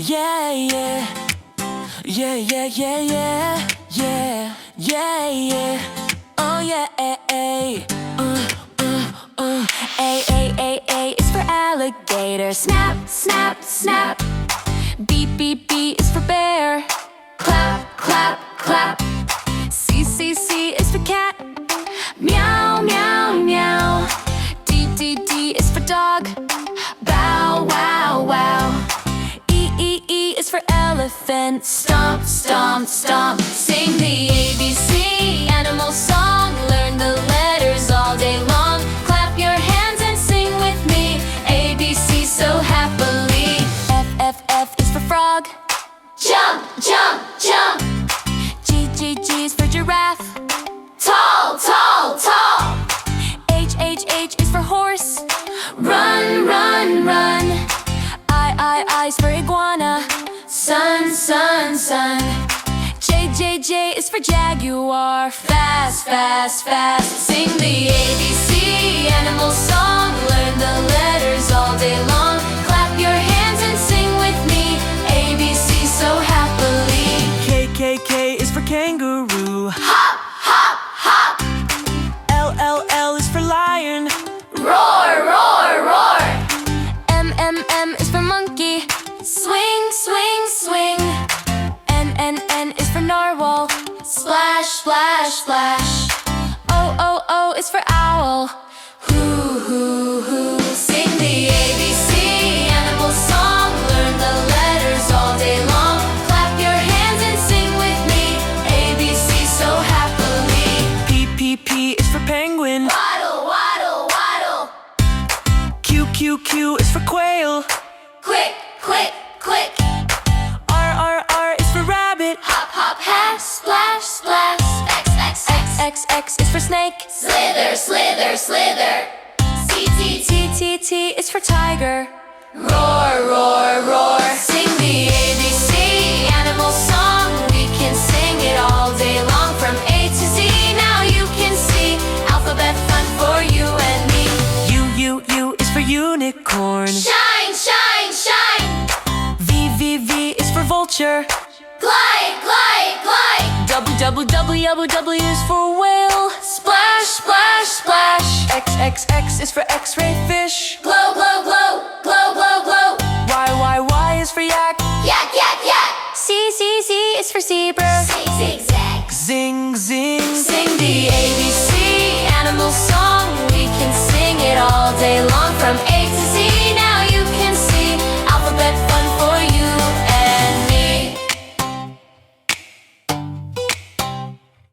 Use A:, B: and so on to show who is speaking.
A: Yeah, yeah. Yeah, yeah, yeah, yeah. Yeah, yeah, yeah. Oh yeah, A. A is for alligator. Snap, snap, snap. B is for bear. Clap, clap, clap. C is for cat. Meow, meow, meow. D is for dog. Bow, wow, wow. E is for elephant. Stomp, stomp, stomp. Sing the ABC animal song. Learn the letters all day long. Clap your hands and sing with me. ABC so happily. F is for frog. Jump, jump, jump. G is for giraffe. Tall, tall, tall. H is for horse. Run, run, run. I is for iguana. Sun, sun, sun. J is for jaguar. Fast, fast, fast. Sing the ABC animal song. Learn the letters all day long. Clap your hands and sing with me. ABC so happily.
B: K is for kangaroo.
A: Hop, hop, hop.
B: L is for lion.
A: Roar, roar, roar. M is for monkey. Swing, swing, swing. N is for narwhal. Splash, splash, splash. O is for owl. Hoo. Sing the ABC animal song. Learn the letters all day long. Clap your hands and sing with me. ABC so happily.
B: P is for penguin.
A: Waddle, waddle, waddle.
B: Q is for quail.
A: Quick, quick, quick.
B: R is for rabbit.
A: Hop, hop, hat. Splash, splash. X is for snake. Slither, slither, slither. T is for tiger. Roar, roar, roar. Sing the ABC animal song. We can sing it all day long. From A to Z, now you can see. Alphabet fun for you and me.
B: U is for unicorn.
A: Shine, shine, shine.
B: V is for vulture.
A: Glide, glide, glide. W is for whale. Splash, splash, splash.
B: X is for x-ray fish.
A: Glow, glow, glow. Glow, glow, glow.
B: Y is for yak.
A: Yak, yak, yak. C is for zebra. Zig, zag.
B: Zing, zing.
A: Sing the ABC animal song. We can sing it all day long. From A to Z,